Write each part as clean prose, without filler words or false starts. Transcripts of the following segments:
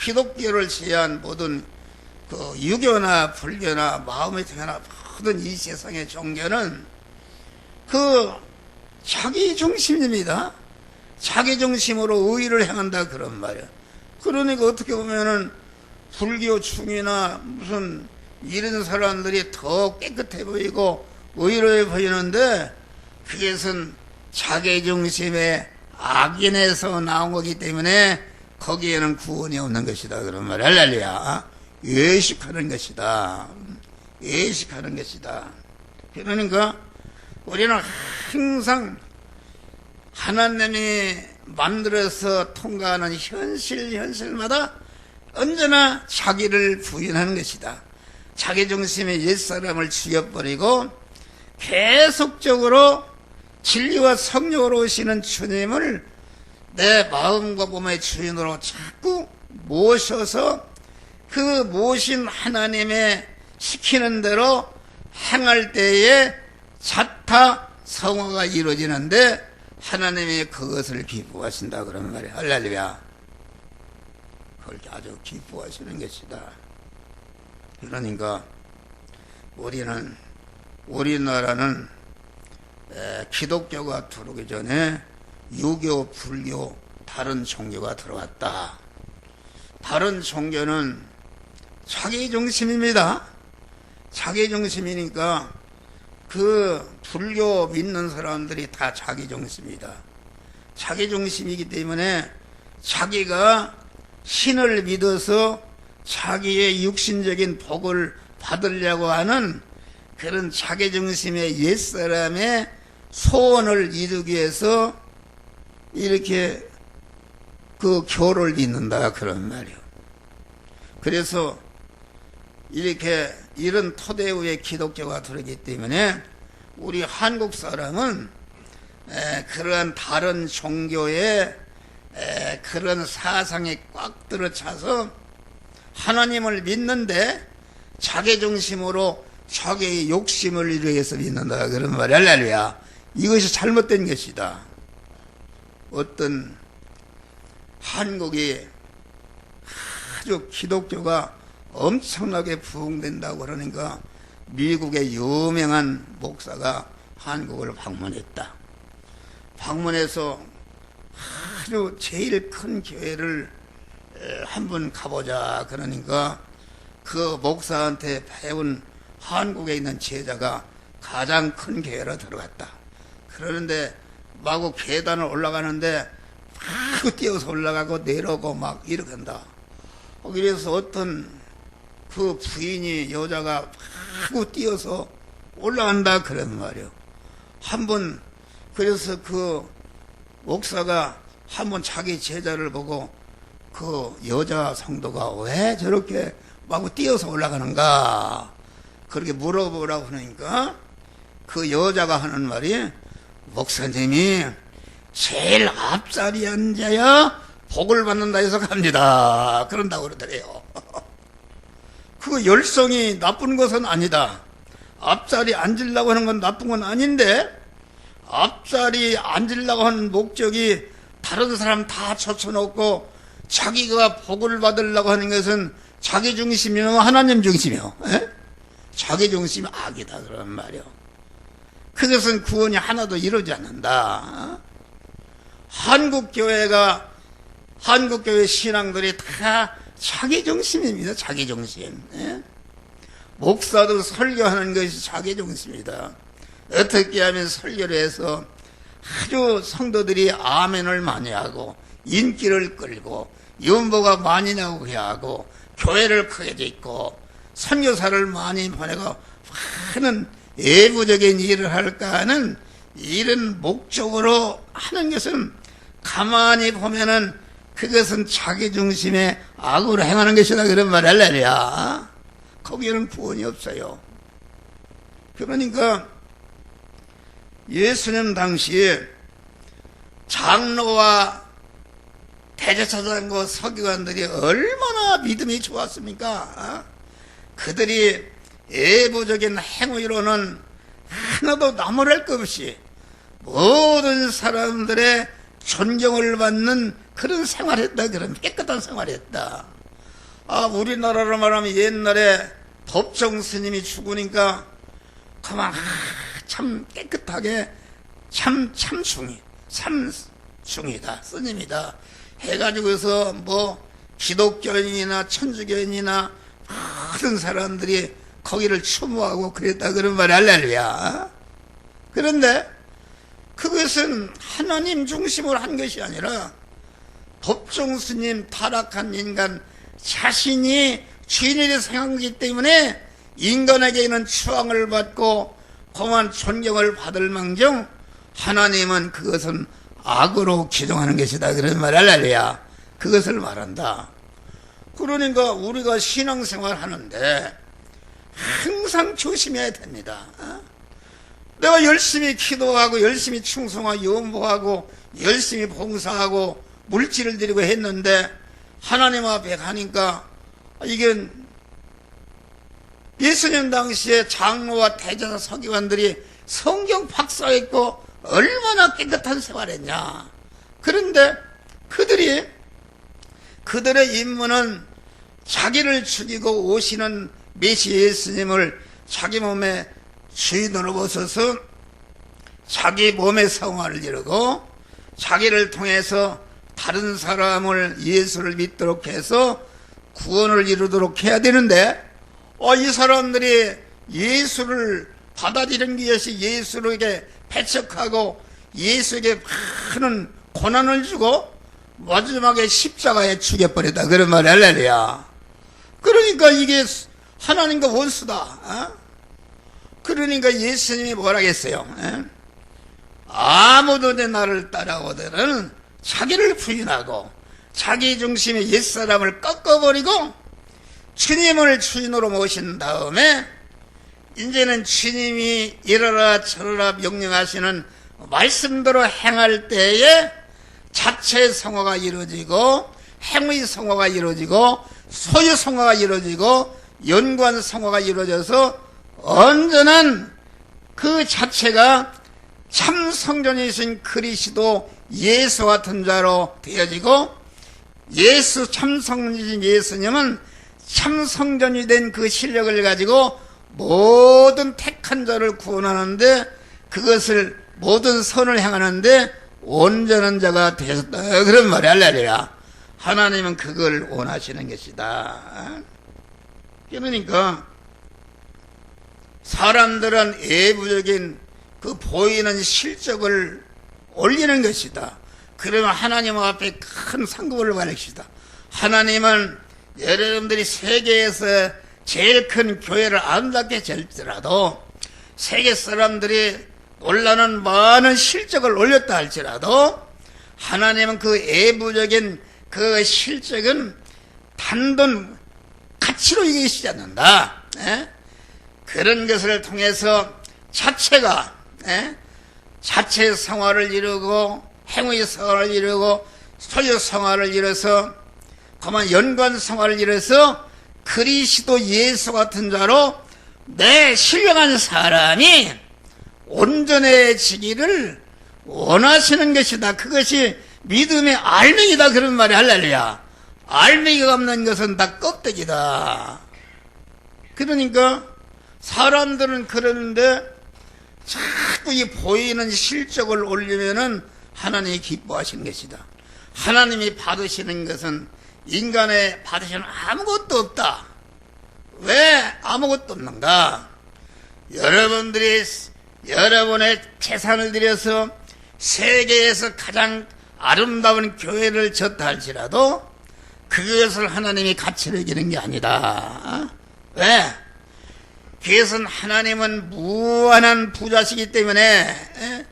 기독교를 제한 모든 그 유교나 불교나 마음의 통해나 모든 이 세상의 종교는 그 자기 중심입니다. 자기 중심으로 의를 행한다 그런 말이야. 그러니까 어떻게 보면은 불교 중이나 무슨 이런 사람들이 더 깨끗해 보이고 의로해 보이는데 그것은 자기 중심의 악인에서 나온 거기 때문에 거기에는 구원이 없는 것이다 그런 말이야. 할렐루야. 외식하는 것이다. 외식하는 것이다. 그러니까 우리는 항상 하나님이 만들어서 통과하는 현실마다 언제나 자기를 부인하는 것이다. 자기 중심의 옛사람을 죽여버리고 계속적으로 진리와 성령으로 오시는 주님을 내 마음과 몸의 주인으로 자꾸 모셔서 그 모신 하나님의 시키는 대로 행할 때에 자타 성화가 이루어지는데 하나님이 그것을 기뻐하신다 그런 말이야. 할렐루야. 그걸 아주 기뻐하시는 것이다. 그러니까 우리나라는 기독교가 들어오기 전에 유교, 불교, 다른 종교가 들어왔다. 다른 종교는 자기 중심입니다. 자기 중심이니까 그 불교 믿는 사람들이 다 자기 중심이다. 자기 중심이기 때문에 자기가 신을 믿어서 자기의 육신적인 복을 받으려고 하는 그런 자기 중심의 옛사람의 소원을 이루기 위해서 이렇게 그 교를 믿는다 그런 말이요. 그래서 이렇게 이런 토대 위에 기독교가 들어오기 때문에 우리 한국 사람은 그러한 다른 종교의 그런 사상에 꽉 들어차서 하나님을 믿는데 자기 중심으로 자기의 욕심을 이루기 위해서 믿는다 그런 말이야. 할렐루야. 이것이 잘못된 것이다. 어떤 한국이 아주 기독교가 엄청나게 부흥된다고 그러니까 미국의 유명한 목사가 한국을 방문했다. 방문해서 아주 제일 큰 교회를 한번 가보자 그러니까 그 목사한테 배운 한국에 있는 제자가 가장 큰 교회로 들어갔다. 그러는데 마구 계단을 올라가는데 막 뛰어서 올라가고 내려오고 막 이렇게 한다. 그래서 어떤 그 부인이 여자가 막 뛰어서 올라간다 그런 말이요. 한번 그래서 그 목사가 한번 자기 제자를 보고 그 여자 성도가 왜 저렇게 마구 뛰어서 올라가는가 그렇게 물어보라고 하니까 그 여자가 하는 말이 목사님이 제일 앞자리에 앉아야 복을 받는다 해서 갑니다. 그런다고 그러더래요. 그 열성이 나쁜 것은 아니다. 앞자리 앉으려고 하는 건 나쁜 건 아닌데 앞자리 앉으려고 하는 목적이 다른 사람 다 젖혀놓고 자기가 복을 받으려고 하는 것은 자기 중심이요 하나님 중심이요. 자기 중심이 악이다 그런 말이요. 그것은 구원이 하나도 이루지 않는다. 한국교회 신앙들이 다 자기 중심입니다. 자기 중심. 목사들 설교하는 것이 자기 중심이다. 어떻게 하면 설교를 해서 아주 성도들이 아멘을 많이 하고 인기를 끌고 연보가 많이 나오게 하고 교회를 크게 짓고 선교사를 많이 보내고 많은 외부적인 일을 할까 하는 이런 목적으로 하는 것은 가만히 보면은 그것은 자기 중심의 악으로 행하는 것이다 그런 말 할렐루야. 거기에는 구원이 없어요. 그러니까 예수님 당시에 장로와 대제사장과 서기관들이 얼마나 믿음이 좋았습니까? 그들이 외부적인 행위로는 하나도 나무랄 것 없이 모든 사람들의 존경을 받는 그런 생활했다. 그런 깨끗한 생활했다. 우리나라로 말하면 옛날에 법정 스님이 죽으니까 그만 참 깨끗하게 참 중이다 스님이다 해가지고서 뭐 기독교인이나 천주교인이나 모든 사람들이 거기를 추모하고 그랬다 그런 말이 할렐루야. 그런데 그것은 하나님 중심으로 한 것이 아니라 법정 스님 타락한 인간 자신이 주인이 생각하기 때문에 인간에게는 추앙을 받고 고만 존경을 받을 망정 하나님은 그것은 악으로 규정하는 것이다 그런 말 할렐루야. 그것을 말한다. 그러니까 우리가 신앙생활 하는데 항상 조심해야 됩니다. 내가 열심히 기도하고 열심히 충성하고 연보하고 열심히 봉사하고 물질을 드리고 했는데 하나님 앞에 가니까 이게 예수님 당시에 장로와 대제사 서기관들이 성경 박사했고 얼마나 깨끗한 생활했냐. 그런데 그들의 임무는 자기를 죽이고 오시는 메시아 예수님을 자기 몸에 주인으로 모셔서 자기 몸의 성화를 이루고 자기를 통해서 다른 사람을 예수를 믿도록 해서 구원을 이루도록 해야 되는데 이 사람들이 예수를 받아들이는 것이 예수에게 배척하고 예수에게 많은 고난을 주고 마지막에 십자가에 죽여버렸다 그런 말이 할렐루야. 그러니까 이게 하나님과 원수다. 그러니까 예수님이 뭐라 했어요? 아무도 내 나를 따라오더는 자기를 부인하고 자기 중심의 옛사람을 꺾어버리고 주님을 주인으로 모신 다음에 이제는 주님이 이러라 저러라 명령하시는 말씀대로 행할 때에 자체 성화가 이루어지고 행의 성화가 이루어지고 소유 성화가 이루어지고 연관 성화가 이루어져서 온전한 그 자체가 참 성전이신 그리스도 예수 같은 자로 되어지고 참 성전이신 예수님은 참 성전이 된 그 실력을 가지고 모든 택한 자를 구원하는데 그것을 모든 선을 행하는데 온전한 자가 되셨다 그런 말이 할렐루야. 하나님은 그걸 원하시는 것이다. 그러니까 사람들은 외부적인 그 보이는 실적을 올리는 것이다. 그러면 하나님 앞에 큰 상급을 받을 것이다. 하나님은 여러분들이 세계에서 제일 큰 교회를 아름답게 지을지라도 세계 사람들이 놀라는 많은 실적을 올렸다 할지라도 하나님은 그 외부적인 그 실적은 단돈 가치로 이기시지 않는다. 그런 것을 통해서 자체가 자체 성화를 이루고 행위 성화를 이루고 소유 성화를 이뤄서 그만 연관 성화를 이뤄서 그리스도 예수 같은 자로 내 신령한 사람이 온전해지기를 원하시는 것이다. 그것이 믿음의 알맹이다 그런 말이 할렐루야. 알맹이가 없는 것은 다 껍데기다. 그러니까 사람들은 그러는데 자꾸 이 보이는 실적을 올리면은 하나님이 기뻐하시는 것이다. 하나님이 받으시는 것은 인간의 받으시는 아무것도 없다. 왜 아무것도 없는가? 여러분들이 여러분의 재산을 들여서 세계에서 가장 아름다운 교회를 졌다 할지라도 그것을 하나님이 가치를 여기는 게 아니다. 왜? 그것은 하나님은 무한한 부자시기 때문에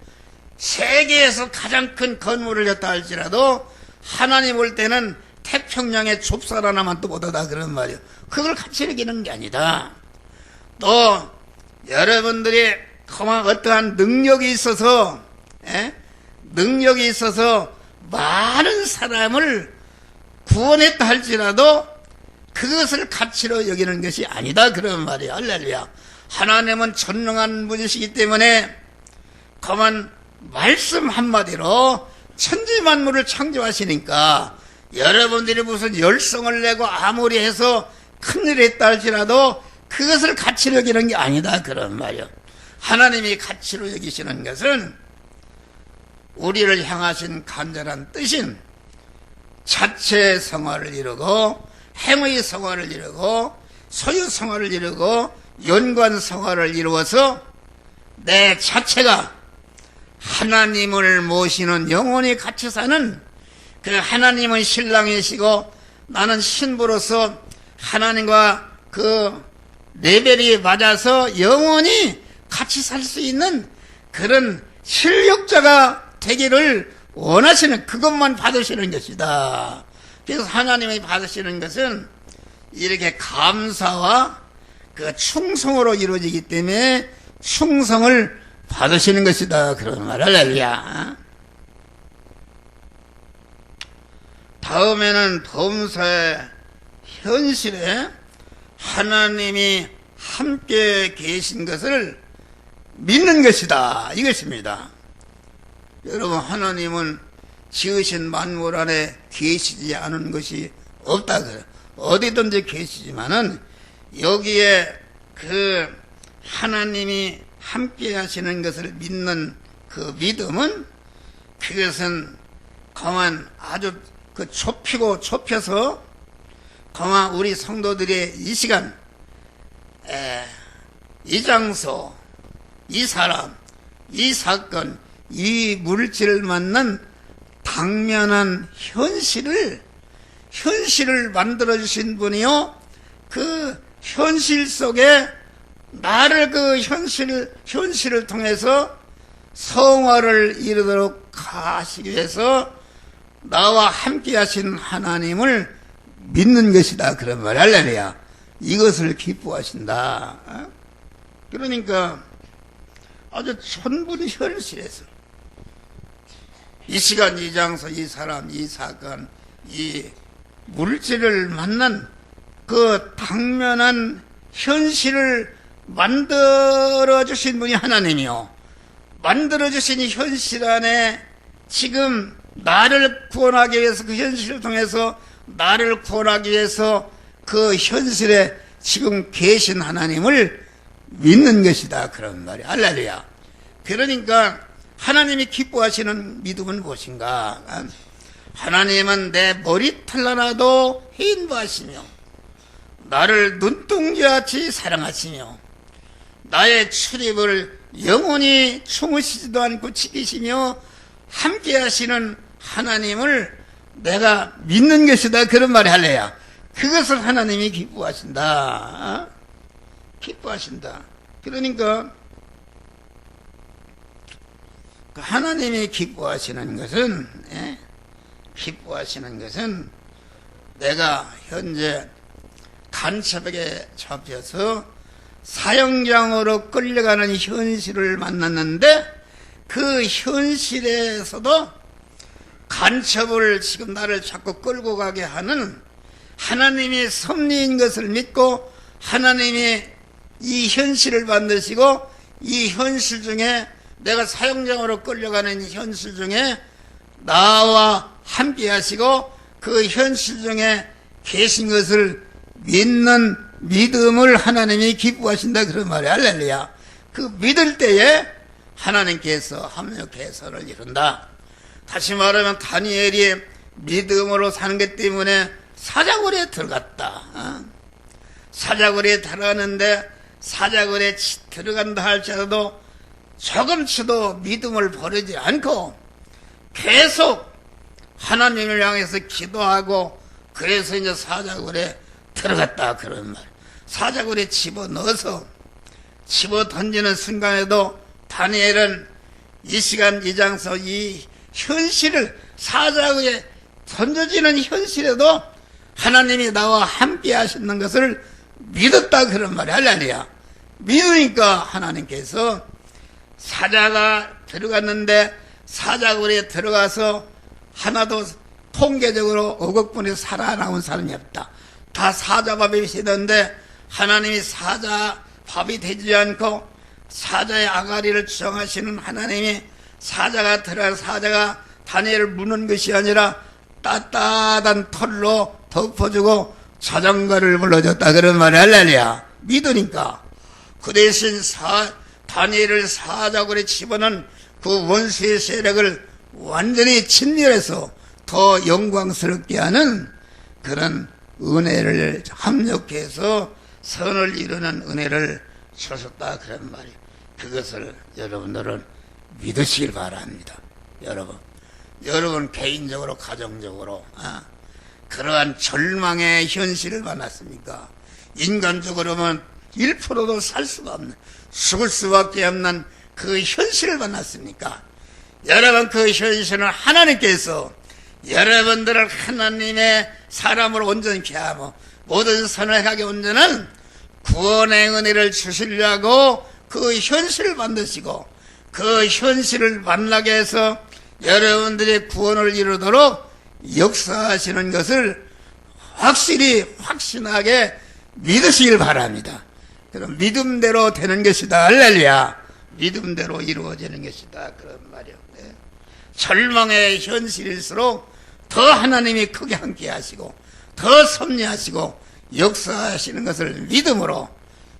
세계에서 가장 큰 건물을 졌다 할지라도 하나님 볼 때는 태평양의 좁쌀 하나만 또 못하다 그런 말이에요. 그걸 가치를 여기는 게 아니다. 또 여러분들이 그만 어떠한 능력이 있어서 많은 사람을 구원했다 할지라도 그것을 가치로 여기는 것이 아니다 그런 말이에요. 할렐루야. 하나님은 전능한 분이시기 때문에 그만 말씀 한마디로 천지만물을 창조하시니까 여러분들이 무슨 열성을 내고 아무리 해서 큰일 했다 할지라도 그것을 가치로 여기는 게 아니다 그런 말이요. 하나님이 가치로 여기시는 것은 우리를 향하신 간절한 뜻인 자체 성화를 이루고 행의 성화를 이루고 소유 성화를 이루고 연관 성화를 이루어서 내 자체가 하나님을 모시는 영원히 같이 사는 그 하나님은 신랑이시고 나는 신부로서 하나님과 그 레벨이 맞아서 영원히 같이 살 수 있는 그런 실력자가 되기를 원하시는 그것만 받으시는 것이다. 그래서 하나님이 받으시는 것은 이렇게 감사와 그 충성으로 이루어지기 때문에 충성을 받으시는 것이다. 그런 말 할렐루야. 다음에는 범사의 현실에 하나님이 함께 계신 것을 믿는 것이다. 이것입니다. 여러분, 하나님은 지으신 만물 안에 계시지 않은 것이 없다. 어디든지 계시지만은 여기에 그 하나님이 함께 하시는 것을 믿는 그 믿음은 그것은 그만 아주 그 좁혀서 그만 우리 성도들의 이 시간 이 장소 이 사람 이 사건 이 물질을 만난 당면한 현실을 만들어주신 분이요. 그 현실 속에 나를 그 현실을 통해서 성화를 이루도록 하시기 위해서 나와 함께 하신 하나님을 믿는 것이다. 그런 말 할렐루야. 이것을 기뻐하신다. 그러니까 아주 천분의 현실에서 이 시간, 이 장소, 이 사람, 이 사건, 이 물질을 만난 그 당면한 현실을 만들어주신 분이 하나님이요. 만들어주신 이 현실 안에 지금 나를 구원하기 위해서 그 현실을 통해서 나를 구원하기 위해서 그 현실에 지금 계신 하나님을 믿는 것이다. 그런 말이 할렐루야. 그러니까 하나님이 기뻐하시는 믿음은 무엇인가? 하나님은 내 머리털 하나도 해인하시며 나를 눈동자같이 사랑하시며 나의 출입을 영원히 충으시지도 않고 지키시며 함께 하시는 하나님을 내가 믿는 것이다. 그런 말이 할래야. 그것을 하나님이 기뻐하신다. 기뻐하신다. 그러니까 하나님이 기뻐하시는 것은 내가 현재 간첩에게 잡혀서 사형장으로 끌려가는 현실을 만났는데 그 현실에서도 간첩을 지금 나를 자꾸 끌고 가게 하는 하나님이 섭리인 것을 믿고 하나님이 이 현실을 만드시고 이 현실 중에 내가 사형장으로 끌려가는 현실 중에 나와 함께 하시고 그 현실 중에 계신 것을 믿는 믿음을 하나님이 기뻐하신다. 그런 말이야. 할렐루야. 그 믿을 때에 하나님께서 합력해서를 이룬다. 다시 말하면 다니엘이 믿음으로 사는 것 때문에 사자굴에 들어갔다. 사자굴에 들어갔는데 사자굴에 들어간다 할지라도 조금치도 믿음을 버리지 않고 계속 하나님을 향해서 기도하고 그래서 이제 사자굴에 들어갔다. 그런 말. 사자굴에 집어넣어서 집어 던지는 순간에도 다니엘은 이 시간 이 장소 이 현실을 사자굴에 던져지는 현실에도 하나님이 나와 함께 하시는 것을 믿었다. 그런 말이 할렐루야. 믿으니까 하나님께서 사자가 들어갔는데 사자굴에 들어가서 하나도 통계적으로 5억 분이 살아나온 사람이 없다. 다 사자밥이 되는데 하나님이 사자밥이 되지 않고 사자의 아가리를 주장하시는 하나님이 사자가 다니엘을 무는 것이 아니라 따뜻한 털로 덮어주고 자장가를 불러줬다 그런 말이 할렐루야. 믿으니까. 그 대신 다니엘을 사자굴에 집어넣은 그 원수의 세력을 완전히 진멸해서 더 영광스럽게 하는 그런 은혜를 합력해서 선을 이루는 은혜를 주셨다 그런 말이에요. 그것을 여러분들은 믿으시길 바랍니다. 여러분 개인적으로 가정적으로 그러한 절망의 현실을 만났습니까? 인간적으로는 1%도 살 수가 없는, 죽을 수밖에 없는 그 현실을 만났습니까? 여러분 그 현실은 하나님께서 여러분들을 하나님의 사람으로 온전케 하고 모든 선악하게 온전한 구원의 은혜를 주시려고 그 현실을 만드시고 그 현실을 만나게 해서 여러분들의 구원을 이루도록 역사하시는 것을 확신하게 믿으시길 바랍니다. 그럼 믿음대로 되는 것이다. 할렐루야. 믿음대로 이루어지는 것이다. 그런 말이요. 네. 절망의 현실일수록 더 하나님이 크게 함께 하시고 더 섭리하시고 역사하시는 것을 믿음으로,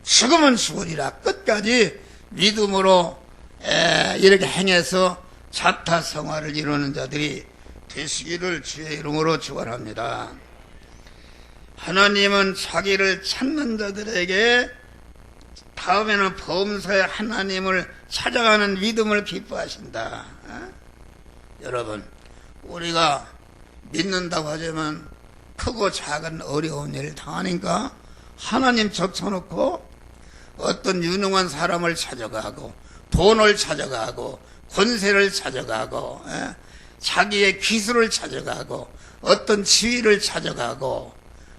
죽으면 죽으리라 끝까지 믿음으로 이렇게 행해서 자타성화를 이루는 자들이 되시기를 주의 이름으로 축원합니다. 하나님은 자기를 찾는 자들에게 다음에는 범사에 하나님을 찾아가는 믿음을 기뻐하신다. 여러분, 우리가 믿는다고 하지만 크고 작은 어려운 일을 당하니까 하나님 젖혀놓고 어떤 유능한 사람을 찾아가고 돈을 찾아가고 권세를 찾아가고 자기의 기술을 찾아가고 어떤 지위를 찾아가고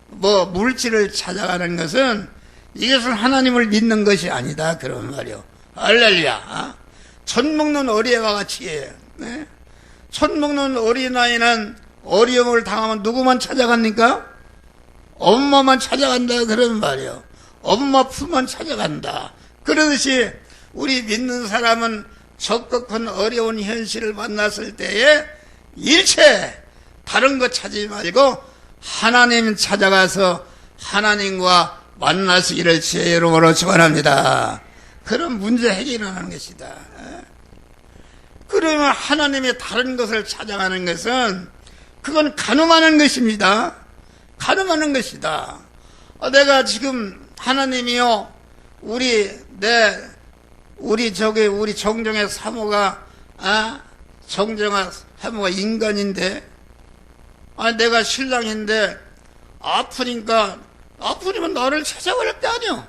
물질을 찾아가는 것은 이것은 하나님을 믿는 것이 아니다 그런 말이요. 할렐루야. 젖 먹는 어리와 같이 젖 먹는 어린아이는 어려움을 당하면 누구만 찾아갑니까? 엄마만 찾아간다 그런 말이요. 엄마 품만 찾아간다. 그러듯이 우리 믿는 사람은 적극한 어려운 현실을 만났을 때에 일체 다른 것 찾지 말고 하나님 찾아가서 하나님과 만나시기를 주의 이름으로 축원합니다. 그런 문제 해결을 하는 것이다. 그러면 하나님의 다른 것을 찾아가는 것은 그건 가늠하는 것입니다. 가늠하는 것이다. 내가 지금 하나님이요, 우리 정정의 사모가 정정의 사모가 인간인데 내가 신랑인데 아프니면 나를 찾아갈 게 아니오.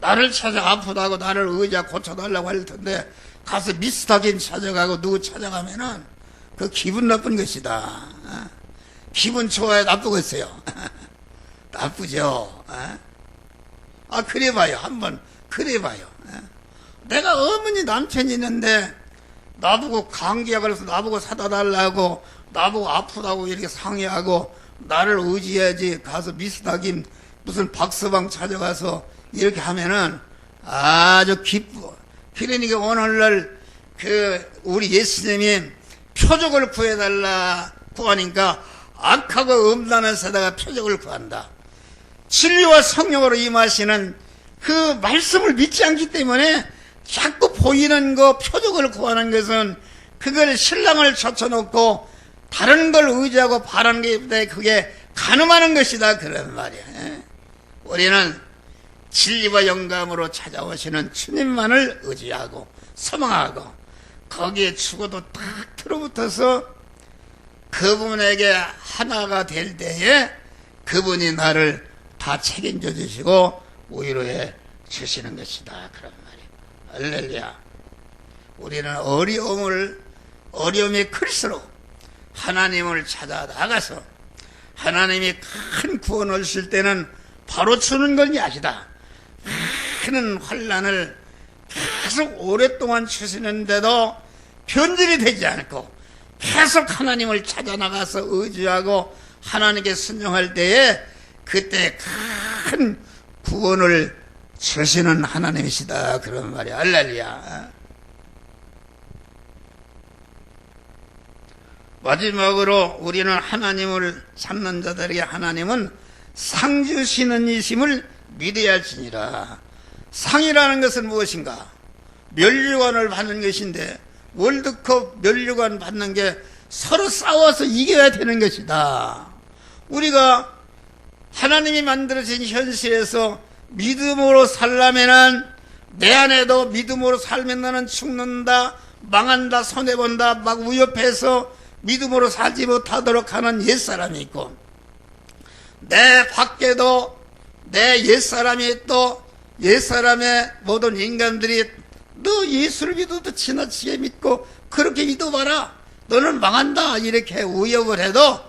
나를 찾아 아프다고 나를 의자 고쳐달라고 할 텐데 가서 미스터긴 찾아가고 누구 찾아가면은 그 기분 나쁜 것이다. 기분 좋아야 나쁘겠어요. 나쁘죠. 그래봐요. 한번 그래봐요. 내가 어머니 남편이 있는데 나보고 감기야 그래서 나보고 사다 달라고 나보고 아프다고 이렇게 상의하고 나를 의지해야지 가서 미스터긴 무슨 박서방 찾아가서 이렇게 하면은 아주 기뻐. 그러니까 오늘날 우리 예수님이 표적을 구해달라 구하니까 악하고 음란한 세다가 표적을 구한다. 진리와 성령으로 임하시는 그 말씀을 믿지 않기 때문에 자꾸 보이는 거 표적을 구하는 것은 그걸 신랑을 젖혀놓고 다른 걸 의지하고 바라는 게 때문에 그게 가늠하는 것이다 그런 말이야. 우리는 진리와 영감으로 찾아오시는 주님만을 의지하고 소망하고 거기에 죽어도 딱 들어붙어서 그분에게 하나가 될 때에 그분이 나를 다 책임져 주시고 위로해 주시는 것이다 그런 말이에요. 할렐루야. 우리는 어려움이 클수록 하나님을 찾아 나가서 하나님이 큰 구원을 주실 때는 바로 주는 것이 아니다. 큰 환난을 계속 오랫동안 주시는데도 변질이 되지 않고 계속 하나님을 찾아 나가서 의지하고 하나님께 순종할 때에 그때 큰 구원을 주시는 하나님이시다 그런 말이야. 할렐루야. 마지막으로 우리는 하나님을 찾는 자들에게 하나님은 상 주시는 이심을 믿어야 할지니라. 상이라는 것은 무엇인가? 면류관을 받는 것인데, 월드컵 면류관 받는 게 서로 싸워서 이겨야 되는 것이다. 우리가 하나님이 만들어진 현실에서 믿음으로 살려면은 내 안에도 믿음으로 살면 나는 죽는다, 망한다, 손해본다, 막 위협해서 믿음으로 살지 못하도록 하는 옛사람이 있고, 내 밖에도 내 옛사람이 있고, 옛사람의 모든 인간들이 너 예수를 믿어도 지나치게 믿고 그렇게 믿어봐라, 너는 망한다, 이렇게 위협을 해도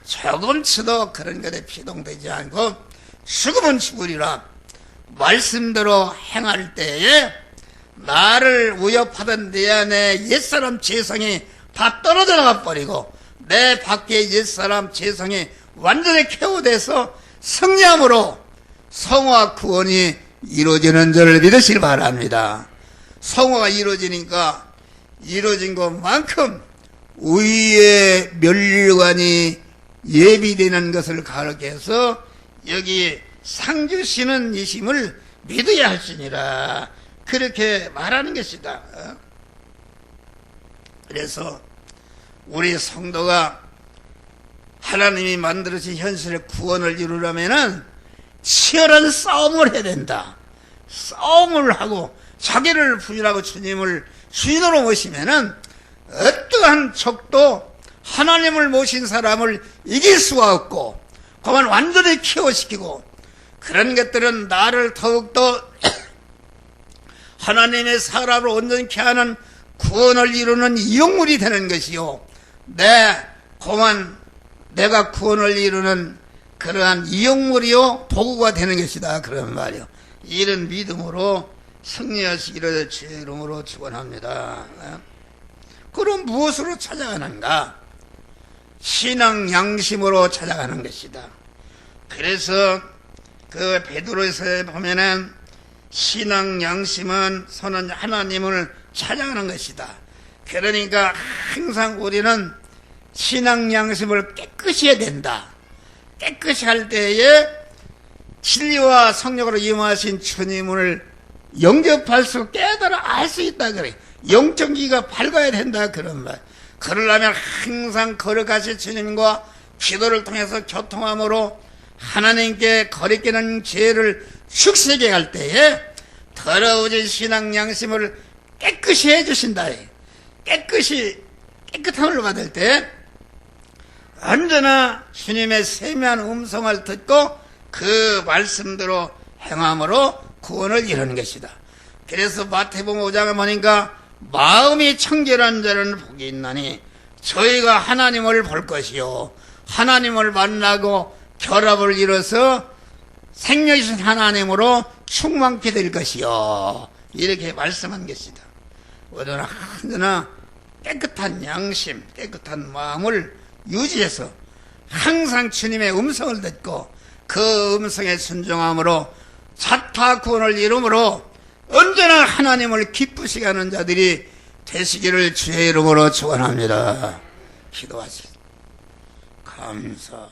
조금치도 그런 것에 피동되지 않고 죽으면 죽으리라 말씀대로 행할 때에 나를 위협하던 내 안에 옛사람 죄성이 다 떨어져 나가 버리고 내 밖에 옛사람 죄성이 완전히 쾌호돼서 승리함으로 성화 구원이 이루어지는 줄을 믿으시길 바랍니다. 성화가 이루어지니까 이루어진 것만큼 의의 면류관이 예비되는 것을 가르쳐서 여기 상 주시는 이심을 믿어야 할지니라, 그렇게 말하는 것이다. 그래서 우리 성도가 하나님이 만들어진 현실의 구원을 이루려면은 치열한 싸움을 해야 된다. 싸움을 하고 자기를 부인하고 주님을 주인으로 모시면은 어떠한 적도 하나님을 모신 사람을 이길 수가 없고, 그만 완전히 키워시키고, 그런 것들은 나를 더욱더 하나님의 사람을 온전케 하는 구원을 이루는 이용물이 되는 것이요, 내가 구원을 이루는 그러한 이용물이요 도구가 되는 것이다, 그런 말이요. 이런 믿음으로 승리하시기를 주의 이름으로 축원합니다. 그럼 무엇으로 찾아가는가? 신앙 양심으로 찾아가는 것이다. 그래서 그 베드로에서 보면은 신앙 양심은 선은 하나님을 찾아가는 것이다. 그러니까 항상 우리는 신앙 양심을 깨끗이 해야 된다. 깨끗이 할 때에 진리와 성령으로 임하신 주님을 영접할 깨달아 알 수 있다 그래. 영적기가 밝아야 된다, 그런 말. 그러려면 항상 거룩하신 주님과 기도를 통해서 교통함으로 하나님께 거리끼는 죄를 축세게 할 때에 더러워진 신앙 양심을 깨끗이 해주신다. 깨끗함을 받을 때 언제나 주님의 세미한 음성을 듣고 그 말씀대로 행함으로 구원을 이루는 것이다. 그래서 마태복음 5장에 보니까 마음이 청결한 자는 복이 있나니 저희가 하나님을 볼 것이요, 하나님을 만나고 결합을 이뤄서 생명이신 하나님으로 충만케 될 것이요, 이렇게 말씀한 것이다. 언제나 깨끗한 양심, 깨끗한 마음을 유지해서 항상 주님의 음성을 듣고 그 음성에 순종함으로 자타 구원을 이루므로 언제나 하나님을 기쁘시게 하는 자들이 되시기를 주의 이름으로 축원합니다. 기도하시겠습니다. 감사.